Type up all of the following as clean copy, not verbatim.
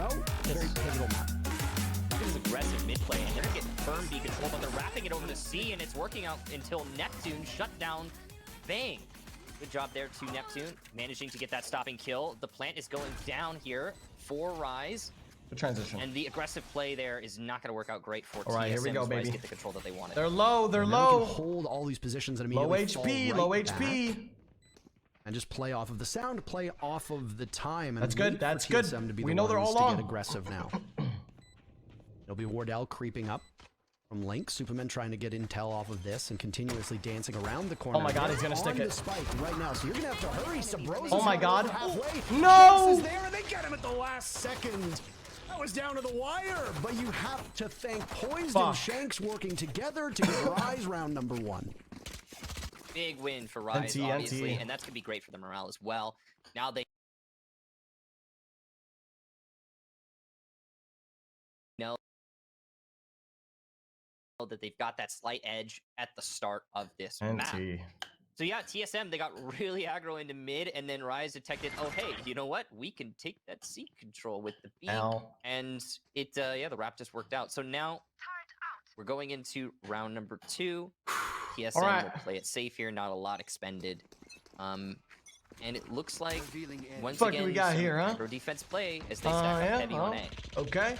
go. Very pivotal map. This is aggressive mid play, and they're gonna get firm B control, but they're wrapping it over to C, and it's working out until Neptune shut down Bang. Good job there to Neptune, managing to get that stopping kill. The plant is going down here for Rise. The transition. And the aggressive play there is not going to work out great for TSM. All right, here we go, baby. Get the control that they wanted. They're low. They're and low. We can hold all these positions and low immediately HP. Low HP. Back. And just play off of the sound, play off of the time. And that's good. That's good. To be we the know they're all to long. Get aggressive now. It'll be Wardell creeping up from Link. Superman trying to get intel off of this and continuously dancing around the corner. Oh my God, he's gonna stick it. Spike right now, so you're gonna have to hurry. Sabrosa's oh my God. No! Is there and they get him at the last second. That was down to the wire, but you have to thank Poised and Shanks working together to get Rise round number 1. Big win for Rise, obviously, and that's gonna be great for the morale as well. Now they know that they've got that slight edge at the start of this map. So yeah, TSM, they got really aggro into mid, and then Rise detected, oh hey, you know what? We can take that C control with the B. And it, yeah, the wrap just worked out. So now we're going into round number 2. TSM will play it safe here, not a lot expended. And it looks like once again, we got here, huh? Defense play as they stack up heavy on A. Okay.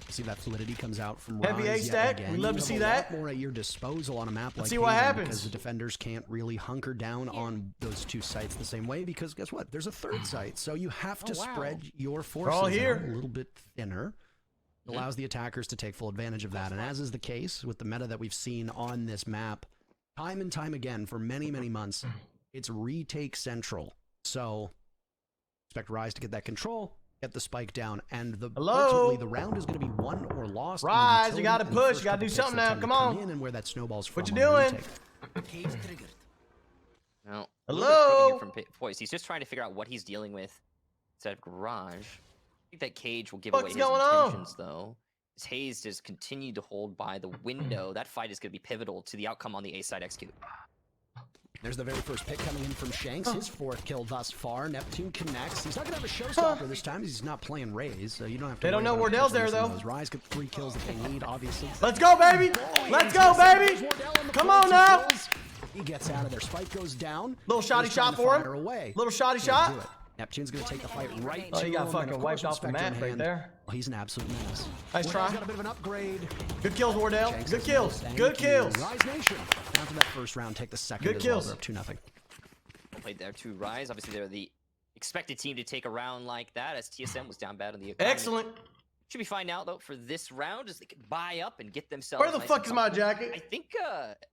See that fluidity comes out from heavy A stack. We love to see that. More at your disposal on a map like see what happens because the defenders can't really hunker down on those 2 sites the same way because guess what? There's a 3rd site, so you have to spread your forces all here. Out a little bit thinner. It allows the attackers to take full advantage of that, and as is the case with the meta that we've seen on this map, time and time again for many months, it's retake central. So expect Rise to get that control. Get the spike down, and ultimately the round is going to be won or lost. Rise, you got to push, you got to do something now. Come on. And where that snowballs from. What you doing? No. Hello. From Poise. He's just trying to figure out what he's dealing with instead of Garage. I think that Cage will give away his intentions, though. As Hayes just continued to hold by the window. That fight is going to be pivotal to the outcome on the A side execute. There's the very first pick coming in from Shanks, his 4th kill thus far. Neptune connects. He's not going to have a showstopper this time. He's not playing Raze, so you don't have to. They don't know Wardell's there, though. Rise got 3 kills that they need, obviously. Let's go, baby! Let's go, baby! Come on now! He gets out of there. Spike goes down. Little shoddy shot for him. Little shoddy shot. Neptune's going to take the fight right to him. Oh, he got fucking wiped off the map right there. Oh, he's an absolute menace. Nice try. Got a bit of an upgrade. Good kills, Wardell. Good kills. Good kills. Rise Nation. Down to that first round. Take the second. Good kills. Well, 2-0. Well played there to Rise. Obviously, they're the expected team to take a round like that, as TSM was down bad in the economy. Excellent. Should be fine now, though, for this round, as they can buy up and get themselves. Where the fuck is my jacket?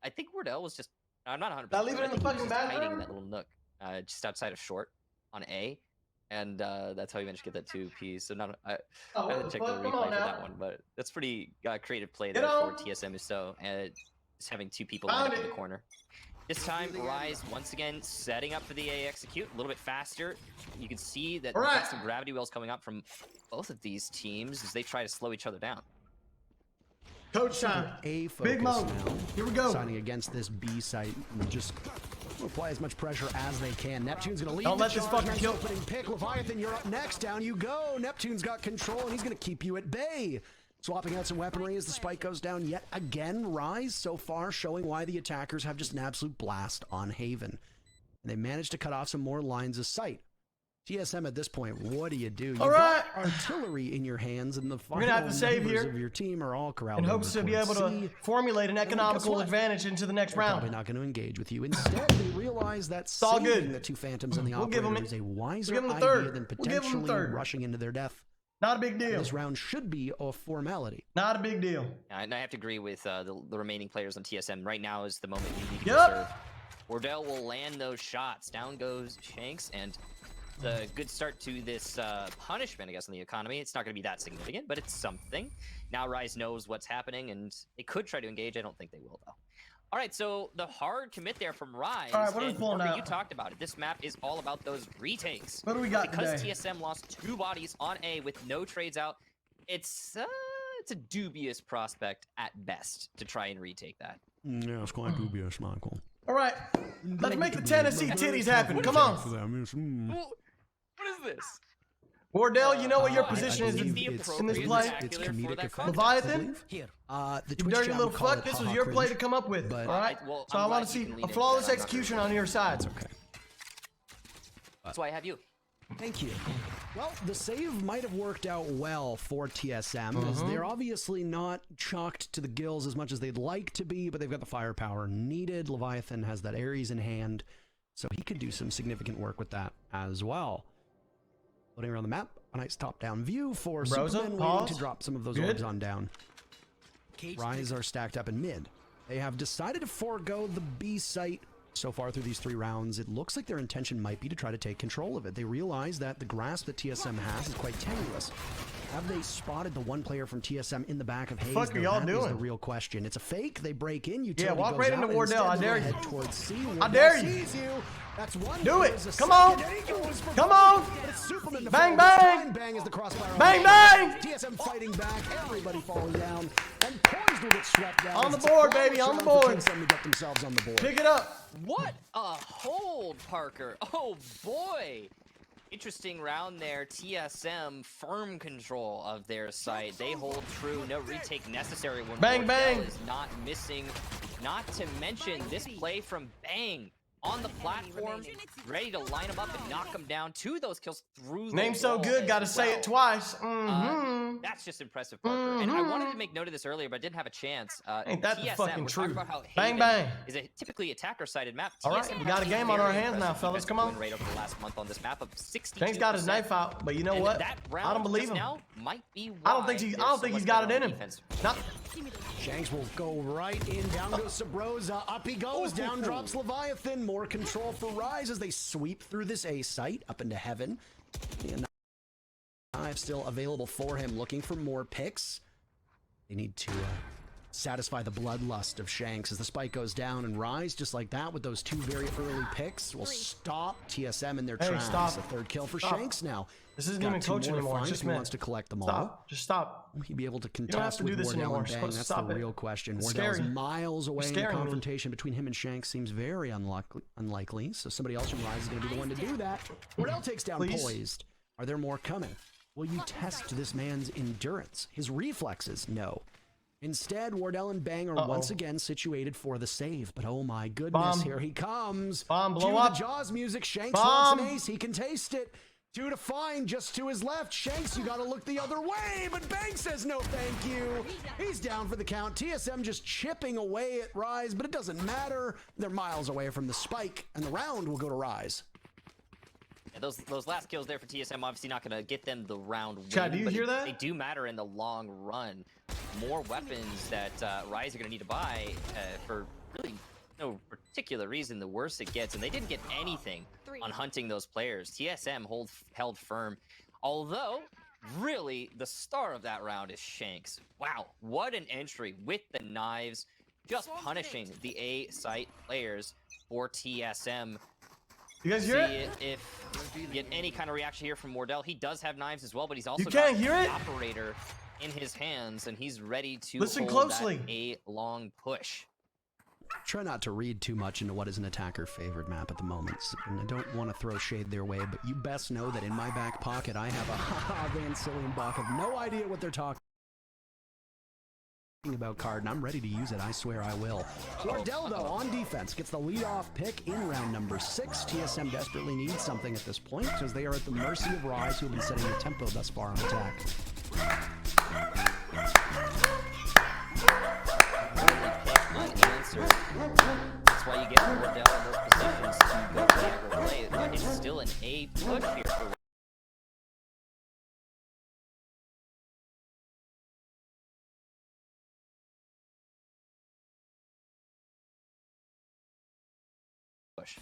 I think Wardell was just. I'm not 100%. Did I leave it in the fucking bathroom? Hiding in that little nook, just outside of short on A. And that's how he managed to get that 2-piece. So not, I had to check the replay for that one, but that's pretty creative play there for TSM so, and just having 2 people lined up in the corner. This time, Rise once again setting up for the A execute a little bit faster. You can see that there's some gravity wells coming up from both of these teams as they try to slow each other down. Coach time. Big mode. Here we go. Signing against this B site. Just apply as much pressure as they can. Neptune's going to lead. Don't let this fucking kill. Opening pick. Leviathan, you're up next. Down you go. Neptune's got control, and he's going to keep you at bay. Swapping out some weaponry as the spike goes down yet again. Rise so far showing why the attackers have just an absolute blast on Haven. And they managed to cut off some more lines of sight. TSM at this point, what do? You got artillery in your hands, and the final members of your team are all corralled. In hopes to be able to formulate an economical advantage into the next round. Probably not going to engage with you. Instead, they realize that saving the 2 Phantoms and the Operator is a wiser idea than potentially rushing into their death. Not a big deal. This round should be a formality. Not a big deal. And I have to agree with the remaining players on TSM. Right now is the moment you need to serve. Wardell will land those shots. Down goes Shanks, and the good start to this punishment, I guess, in the economy. It's not going to be that significant, but it's something. Now Rise knows what's happening, and they could try to engage. I don't think they will, though. All right, so the hard commit there from Rise. All right, what are we pulling out? You talked about it. This map is all about those retakes. What do we got because today? TSM lost 2 bodies on A with no trades out, it's a dubious prospect at best to try and retake that. Yeah, it's quite dubious, Michael. All right, let's make the Tennessee titties happen. Come on. What is this? Wardell, you know what your position is believe in it's this play? It's comedic effect. Leviathan? The You Twitch dirty chat little would call fuck. it This was haha your play cringe, to come up with. but- All right. Well, So I'm I want glad to you see can lean a into flawless that. I'm not execution gonna on your side. Okay. That's why I have you. Thank you. Well, the save might have worked out well for TSM, as they're obviously not chalked to the gills as much as they'd like to be, but they've got the firepower needed. Leviathan has that Ares in hand, so he could do some significant work with that as well. Floating around the map, a nice top-down view for Superman waiting to drop some of those orbs on down. Rise are stacked up in mid. They have decided to forego the B site so far through these 3 rounds. It looks like their intention might be to try to take control of it. They realize that the grasp that TSM has is quite tenuous. Have they spotted the one player from TSM in the back of Hayes? What the fuck are y'all doing? Is the real question. It's a fake. They break in. Yeah, walk right into Wardell. I dare you. Towards C. I dare you. Sees you. That's one. Do it. There's a Come on. second, and he goes for Come both. on. But it's Superman to Bang, fall this bang. time. Bang is the crossfire. Bang, bang. TSM fighting back. Everybody falling down. And Poised will get swept down. On the It's a board, flawless baby, on the round for board. TSM to get themselves on the board. Pick it up. What a hold, Parker. Oh, boy. Interesting round there. TSM, firm control of their site. They hold true. No retake necessary when Bang, Wardell bang. is not missing. Not to mention this play from Bang on the platform, ready to line him up and knock him down. 2 of those kills through the Name so wall good, as gotta say well. it twice. That's just impressive, Parker. And I wanted to make note of this earlier, but I didn't have a chance. Ain't that the TSM, fucking we're talking truth? about how Bang, Haven bang. is a typically attacker-sided map. All right, TSM we got has a game on our very hands now, impressive fellas. Come defensive on. win rate over the last month on this map of 62%. Shank's got his knife out, but you know And what? that round I don't believe just him. now might be why I don't think they're he's so got much it in better him. on defense. Not. Shanks will go right in. Down goes Sabrosa. Up he goes. Down drops Leviathan. More control for Rise as they sweep through this A site up into heaven. The knife still available for him. Looking for more picks. They need to satisfy the bloodlust of Shanks as the spike goes down, and Rise, just like that, with those 2 very early picks, will stop TSM in their tracks. Stop. A 3rd kill for Stop. Shanks now. This isn't Got even 2 coach more to anymore. find It's just if he me. wants to collect them all. Stop. Just stop. Will he be able to don't have contest to do with this Wardell anymore. and Just Bang? fucking That's stop the it. real question. It's Wardell's scary. miles away, It's and the scaring me. confrontation between him and Shanks seems very unlikely. So somebody else from Rise is going to be the one to do that. Wardell takes down Please. Poised. Are there more coming? Will you test this man's endurance? His reflexes? No. Instead, Wardell and Bang are once again situated for the save. But oh my goodness, Bomb. here he comes. Bomb, blow Cue up. the Jaws music. Shanks Bomb. wants an ace. He can taste it. 2 to find, just to his left. Shanks, you gotta look the other way, but Bang says no thank you. He's down for the count. TSM just chipping away at Rise, but it doesn't matter. They're miles away from the spike, and the round will go to Rise. Yeah, those last kills there for TSM obviously not going to get them the round win. Chad, do you but hear that? They do matter in the long run. More weapons that Rise are going to need to buy for really no particular reason. The worse it gets, and they didn't get anything on hunting those players. TSM held firm, although really the star of that round is Shanks. Wow, what an entry with the knives, just punishing the A site players for TSM. You guys hear it? See if you get any kind of reaction here from Wardell. He does have knives as well, but he's also You can't got hear the it? operator in his hands, and he's ready to Listen hold closely. that A long push. Try not to read too much into what is an attacker-favored map at the moment, and I don't want to throw shade their way, but you best know that in my back pocket I have a Van Sillienbach of no idea what they're talking about card, and I'm ready to use it. I swear I will. Wardell, though, on defense, gets the lead-off pick in round number 6. TSM desperately needs something at this point, because they are at the mercy of Rise, who have been setting the tempo thus far on attack. Answer. That's why you get Wardell in those positions to go for the aggro play, but it's still an A push here for push.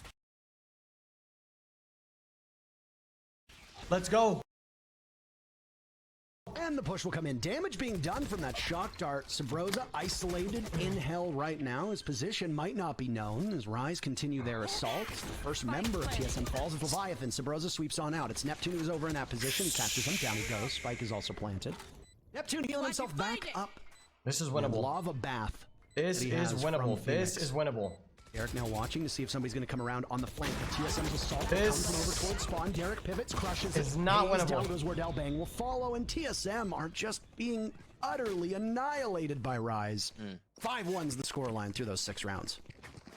Let's go. And the push will come in. Damage being done from that shock dart. Sabrosa isolated in hell right now. His position might not be known as Rise continue their assault. The first member of TSM falls with Leviathan. Sabrosa sweeps on out. It's Neptune who's over in that position. He catches him. Down he goes. Spike is also planted. Neptune healing himself back up. This is And winnable. lava bath. This that he is has from winnable. This Phoenix. is winnable. Derek now watching to see if somebody's going to come around on the flank. TSM's assault comes from over towards spawn. Derek pivots, crushes it. It's not winnable. Down goes Wardell. Bang will follow, and TSM are just being utterly annihilated by Rise. 5-1's the scoreline through those 6 rounds.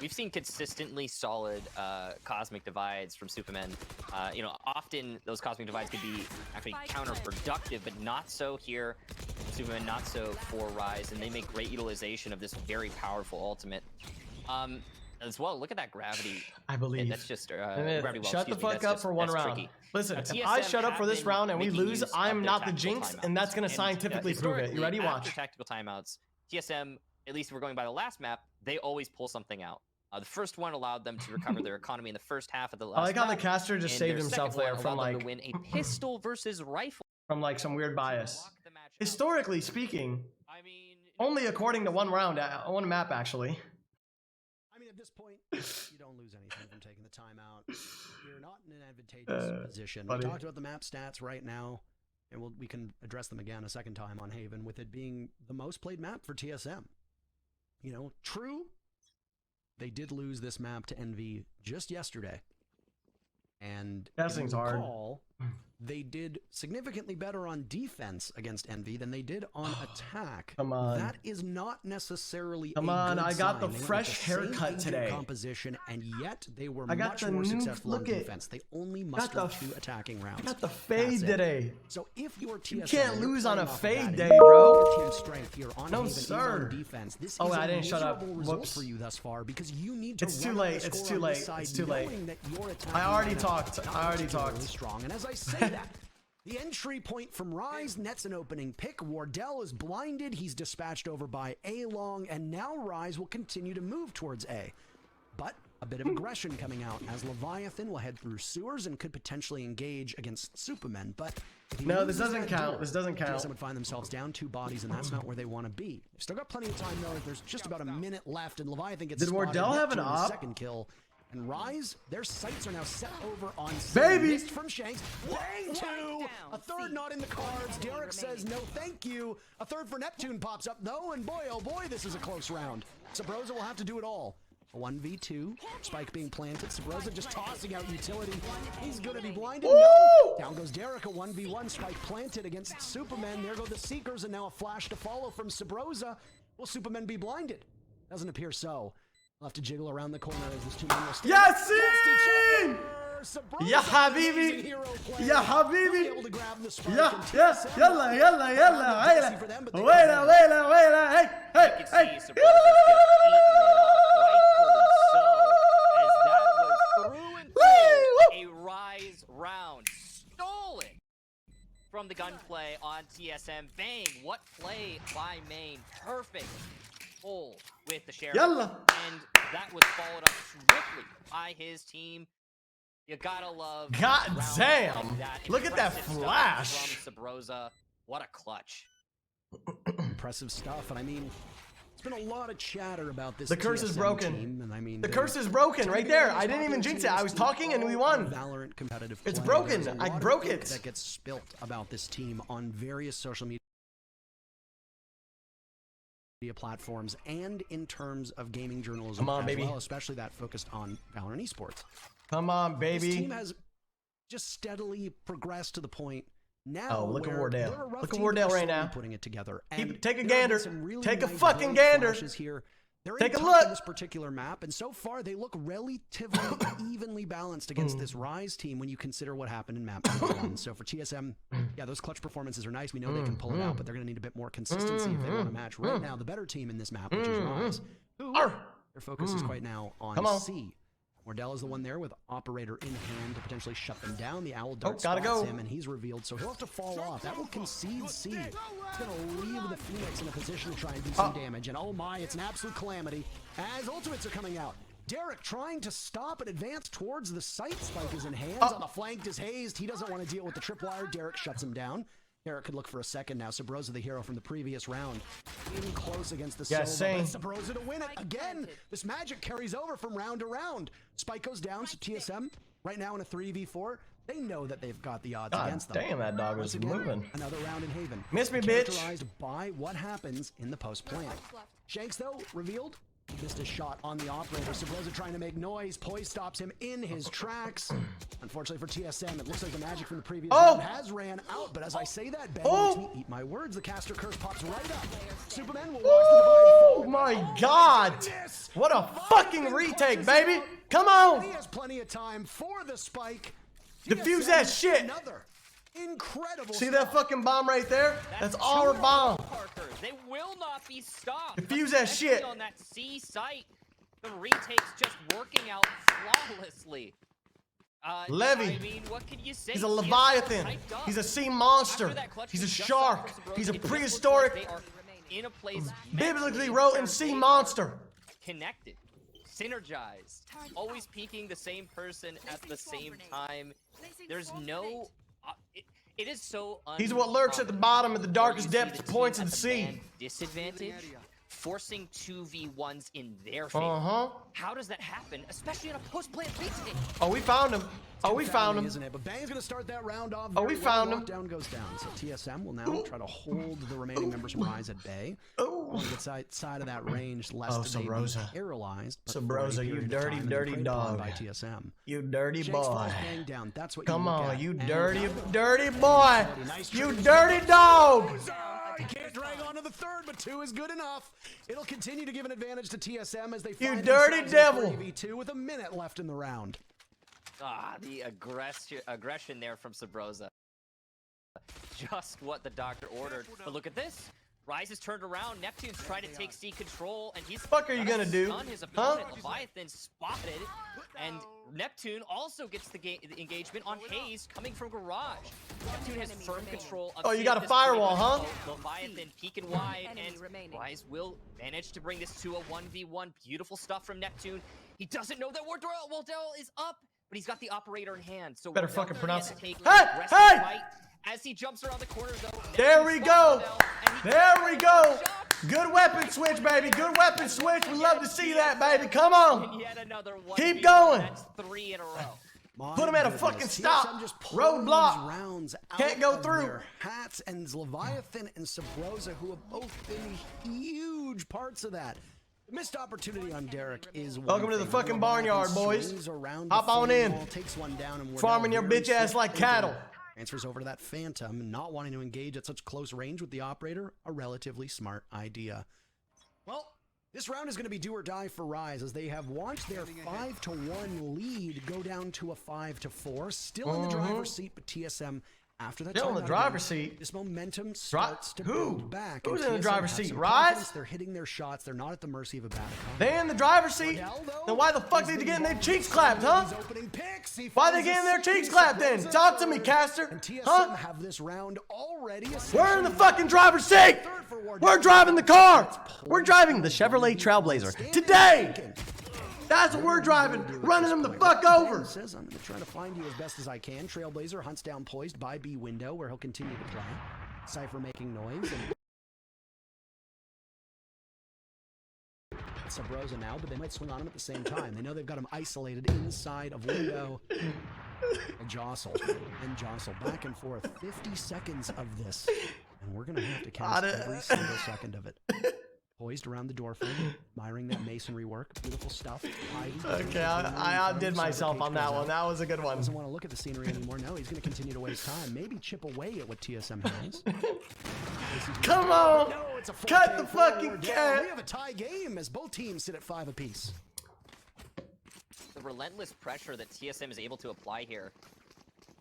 We've seen consistently solid cosmic divides from Supermen. You know, often those cosmic divides could be actually counterproductive, but not so here. Supermen not so for Rise, and they make great utilization of this very powerful ultimate. As well, look at that gravity. I believe. That's just gravity well, shut the fuck up for one round. Tricky. Listen, if I shut up for this round and we lose, I'm not the jinx, and that's going to scientifically prove it. You ready? Watch. After tactical timeouts, TSM, at least if we're going by the last map, they always pull something out. The first one allowed them to recover their economy in the first half of the last I like how map, the caster just saved himself there from like to win a pistol versus rifle. From like some weird bias. Historically speaking, I mean, only according to one round, one map actually. I mean, at this point, you don't lose anything from taking the timeout. You're not in an advantageous position. We talked about the map stats right now, and we can address them again a second time on Haven, with it being the most played map for TSM. You know, true, they did lose this map to NV just yesterday. And Guessing's hard. They did significantly better on defense against Envy than they did on attack. Come on. That is not necessarily Come a on, good I got the sign. fresh haircut today. Composition, and yet they were I got much the more new successful on look at- defense. They only mustered 2 attacking rounds. I got the fade today. So if your TSM, You can't lose on a fade day, your bro. team strength here on No, Haven sir. is on defense. This Oh, is I a didn't shut up. miserable result Whoops. for you thus far, because you need to It's too run late. the It's score too on late. this side, It's too late. knowing that your attacking I already lineup talked. is I already particularly talked. strong. And as I say that, the entry point from Rise nets an opening pick. Wardell is blinded. He's dispatched over by A-Long, and now Rise will continue to move towards A. But a bit of aggression coming out, as Leviathan will head through sewers and could potentially engage against Supermen. But if he No, this loses doesn't that count. door, This doesn't count. TSM would find themselves down 2 bodies, and that's not where they want to be. They've still got plenty of time, though. There's just about a minute left, and Leviathan gets Did spotted. Wardell have an Neptune, op? second kill. And Rise, their sights are now set over on C. Baby! Missed from Shanks. Bang 2! A third not in the cards. Derek says no thank you. A third for Neptune pops up though, and boy, oh boy, this is a close round. Sabrosa will have to do it all. A 1v2. Spike being planted. Sabrosa just tossing out utility. He's gonna be blinded. No! Down goes Derek. A 1v1. Spike planted against Supermen. There go the Seekers, and now a flash to follow from Sabrosa. Will Supermen be blinded? Doesn't appear so. We'll have to jiggle around the corner as this 2 men will stay. Yasin! Ya Habibi! Ya Habibi! Ya, yalla, yalla, yalla, hayla. Wayla, wayla, wayla, hey, hey, You can hey. see Sabrosa's just eating it up, rightfully so, as that was through and through a Rise round. Stolen from the gunplay on TSM. Bang, what play by main. Perfect pull with the Sheriff. Yalla. And that was followed up swiftly by his team. You gotta love. God rounds damn. like that. Look at that Impressive stuff flash. from Sabrosa. What a clutch. Impressive stuff, and I mean, there's been a lot of chatter about this. The curse is TSM broken. team, and I mean, The curse is broken right there. I didn't even jinx it. I was talking and we won. Valorant competitive It's play. broken. There's a I lot of broke ink it. That gets spilt about this team on various social media platforms and in terms of gaming journalism Come on, as baby. well, especially that focused on Valorant esports. Come on, This baby. team has just steadily progressed to the point now. Oh, look at where Wardell. they're a rough Look at team, Wardell but they're right now. slowly putting it together. Take a And there have gander. been some really Take a nice fucking bright gander. flashes here. They're Take a in look. on this particular map, and so far they look relatively evenly balanced against this Rise team when you consider what happened in map number 1. So for TSM, yeah, those clutch performances are nice. We know they can pull it out, but they're going to need a bit more consistency if they want to match right now the better team in this map, which is Rise. Who, their focus is quite now on C. Wardell is the one there with Operator in hand to potentially shut them down. The Owl Dart gotta spots go. him, and he's revealed, so he'll have to fall off. That will concede C. It's going to leave the Phoenix in a position to try and do some damage. And oh my, it's an absolute calamity as ultimates are coming out. Derek trying to stop and advance towards the site. Spike is in hands. On the flank is hazed. He doesn't want to deal with the tripwire. Derek shuts him down. Derek could look for a second now. Sabrosa, the hero from the previous round, in close against the Yeah, Sova, same. but Sabrosa to win it again. This magic carries over from round to round. Spike goes down, so TSM right now in a 3v4. They know that they've got the odds God against them. damn, that dog Once was again, moving. Another round in Haven. Miss me, bitch. Characterized by what happens in the post plant. Shanks, though, revealed. Missed a shot on the operator. Sabrosa trying to make noise. Poise stops him in his tracks. Unfortunately for TSM, it looks like the magic from the previous round has ran out. But as I say that, Ben makes me eat my words. The caster curse pops right up. Superman will watch the divide. Oh my God! What a fucking retake, baby! Come on! He has plenty of time for the spike. Defuse that shit! Another incredible. See that fucking bomb right there? That's our bomb. They will not be stopped. Defuse that shit. On that C site, the retake's just working out flawlessly. Levy. I mean, what can you say? He's a Leviathan. He's a sea monster. He's a shark. He's a prehistoric, they are in a place biblically written sea monster. Connected, synergized, always peeking the same person at the same time. There's no. It is so. He's what lurks at the bottom of the darkest depths points of the sea. Disadvantage, forcing 2v1s in their favor. How does that happen, especially in a post-plant retake? Oh, we found him. Oh, we found him. Isn't it? But Bang's gonna start that round off. Oh, we found him. Down goes down. So TSM will now try to hold the remaining members from Rise at bay. On the side of that range, lest they be paralyzed. Sabrosa, you dirty, dirty dog. By TSM. You dirty Shanks boy. falls Bang down. That's what Come you look on, at. you And dirty, dirty boy. You dirty dog. He can't drag on to the third, but 2 is good enough. It'll continue to give an advantage to TSM as they You find dirty devil. 3v2 with a minute left in the round. The aggression there from Sabrosa. Just what the doctor ordered. But look at this. Rise is turned around. Neptune's trying to take C control, and he's fuck are you gonna do? Stun his opponent. Leviathan spotted, and Neptune also gets the engagement on Hayes coming from Garage. Neptune has firm control of you got a firewall, huh? Leviathan peeking wide, and Rise will manage to bring this to a 1v1. Beautiful stuff from Neptune. He doesn't know that Wardell is up, but he's got the operator in hand. So better fucking pronounce it. Hey! As he jumps around the corner, though. There we go. There we go. Good weapon switch, baby. Good weapon switch. We love to see that, baby. Come on. Keep going. That's 3 in a row. Put him at a fucking stop. Roadblock. Can't go through. Hats and Leviathan and Sabrosa, who have both been huge parts of that. The missed opportunity on Derek is welcome to the fucking barnyard, boys. Hop on in. Takes one down and farming your bitch ass like cattle. Transfers over to that Phantom, not wanting to engage at such close range with the operator, a relatively smart idea. Well, this round is going to be do or die for Rise, as they have watched their 5-1 lead go down to a 5-4. Still in the driver's seat, but TSM, after that, still in the driver's seat. This momentum starts to build back. Who's in the driver's seat? Rise? They're hitting their shots. They're not at the mercy of a bad opponent. They in the driver's seat? Then why the fuck did they get their cheeks clapped, huh? Why they getting their cheeks clapped then? Talk to me, caster. Huh? Have this round already. We're in the fucking driver's seat. We're driving the car. We're driving the Chevrolet Trailblazer today. That's what we're driving, running them the fuck over. Says, I'm going to try to find you as best as I can. Trailblazer hunts down Poised by B window, where he'll continue to play. Cypher making noise. And Sabrosa now, but they might swing on him at the same time. They know they've got him isolated inside of window. And jostle back and forth. 50 seconds of this, and we're going to have to count every single second of it. Poised around the door frame, admiring that masonry work. Beautiful stuff. Okay, I outdid myself on that one. That was a good one. Doesn't want to look at the scenery anymore. No, he's going to continue to waste time. Maybe chip away at what TSM has. Come on! No, it's a cut the fucking cat! We have a tie game as both teams sit at 5 apiece. The relentless pressure that TSM is able to apply here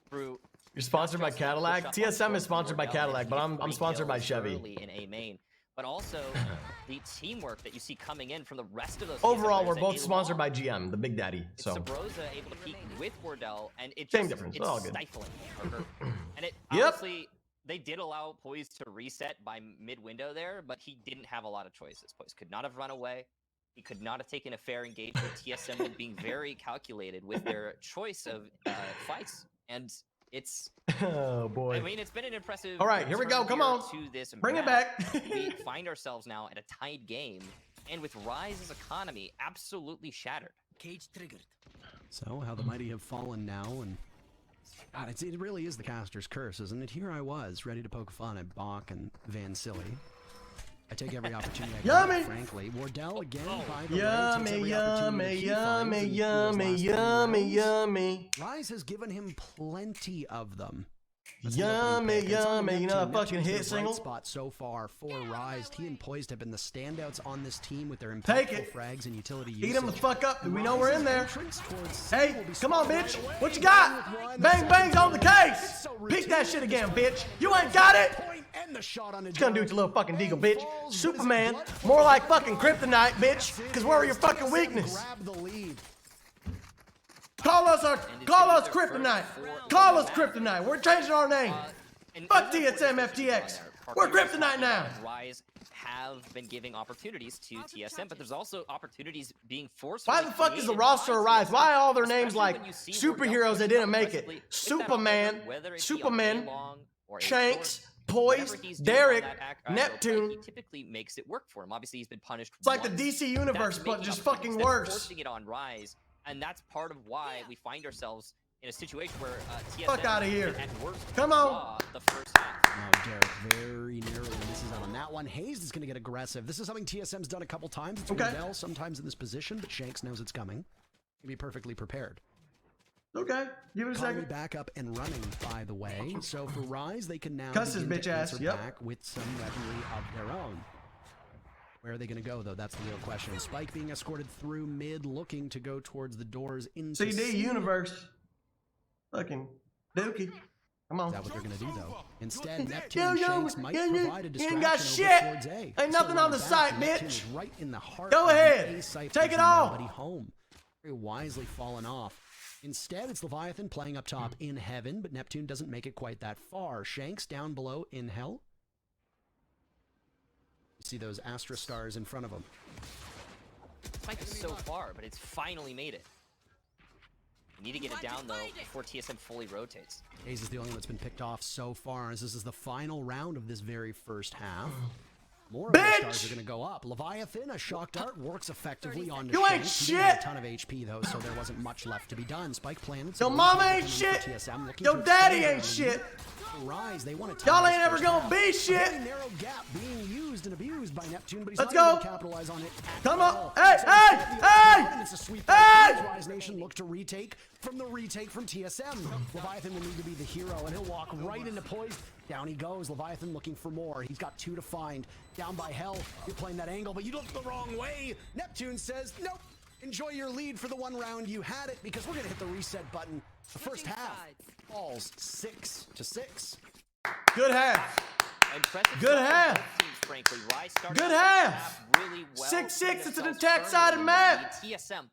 through... You're sponsored by Cadillac? TSM is sponsored by Cadillac, but I'm sponsored by Chevy. In A main. But also the teamwork that you see coming in from the rest of those. Overall, we're both sponsored by GM, the Big Daddy. So Sabrosa able to peek with Wardell, and it's same difference. It's all good. Stifling. And it honestly, they did allow Poise to reset by mid-window there, but he didn't have a lot of choices. Poise could not have run away. He could not have taken a fair engagement. TSM being very calculated with their choice of fights, and it's. Oh boy. I mean, it's been an impressive. All right, here we go. Come on. To this bring it back. We find ourselves now at a tied game, and with Rise's economy absolutely shattered. Cage triggered. So how the mighty have fallen now, and God, it really is the caster's curse, isn't it? Here I was, ready to poke fun at Bach and Van Silly. I take every opportunity I Yummy. get, frankly. Wardell again, by the way, Yummy, takes every yummy, opportunity he finds yummy, in yummy, those last 3 yummy, rounds. yummy. Rise has given him plenty of them. Yummy, yummy. You know that fucking hit single? Spot so far for Rise. He and Poised have been the standouts on this team with their Take impactful it. frags and utility Eat him the usage. fuck up. We know we're in there. Hey, Hey, come on, bitch. What you got? Bang, bang's on the case. Pick that shit again, bitch. You ain't got it. What's gonna do with your little fucking deagle, bitch? Superman. More like fucking kryptonite, bitch. Cause where are your fucking weakness? Call us kryptonite. Call us kryptonite. We're changing our name. Fuck TSM FTX. We're kryptonite now. Rise have been giving opportunities to TSM, but there's also opportunities being forced. Why the fuck is the roster of Rise? Why all their names like superheroes that didn't make it? Superman, Superman, Shanks, Poised, Derek, Neptune. He typically makes it work for him. Obviously, he's been punished. It's like the DC universe, but just fucking worse. Forcing it on Rise, and that's part of why we find ourselves in a situation where TSM Fuck outta here. at worst Come on. draw the first half. Oh, Derek very narrowly misses out on that one. Hayes is going to get aggressive. This is something TSM's done a couple times. It's Wardell sometimes in this position, but Shanks knows it's coming. He'll be perfectly prepared. Okay, give it a second. Back up and running, by the way. So for Rise, they can now Cuss his begin bitch to ass. answer Yep. back with some weaponry of their own. Where are they going to go, though? That's the real question. Spike being escorted through mid, looking to go towards the doors into CD universe. Fucking Dookie. Come on. Is that what they're going to do, though? Instead, Neptune and Shanks might provide a you distraction ain't got over shit. towards A. Ain't nothing on the back, site, Neptune bitch. is right in the heart Go of the ahead. A site, Take it pushing all. nobody home. Very wisely fallen off. Instead, it's Leviathan playing up top in heaven, but Neptune doesn't make it quite that far. Shanks down below in hell. You see those Astra stars in front of him. Spike is so far, but it's finally made it. You need to get it down, though, before TSM fully rotates. Hayes is the only one that's been picked off so far, as this is the final round of this very first half. More of the stars are going to go up. Leviathan, a shock dart, works effectively on You ain't Shanks. He didn't have shit. a ton of HP, though, so there wasn't much left to be done. Spike planted. Your mama ain't shit. Your daddy ain't shit. Rise, they want to Y'all ain't ever gonna be shit. Very narrow gap being used and abused by Neptune, but he's Let's not able go. to capitalize on it. Come on. Hey, hey. It's a sweep. Hey. Rise Nation look to retake from TSM. Leviathan will need to be the hero, and he'll walk right into Poised. Down he goes. Leviathan looking for more. He's got 2 to find. Down by Hell. You're playing that angle, but you looked the wrong way. Neptune says, nope. Enjoy your lead for the 1 round. You had it, because we're going to hit the reset button. The first half falls 6-6. Good half. Impressive Good stuff half. from both teams, frankly. Rise started Good out the half. really well. 6-6. It's an themselves attack-sided firmly in the map. lead. TSM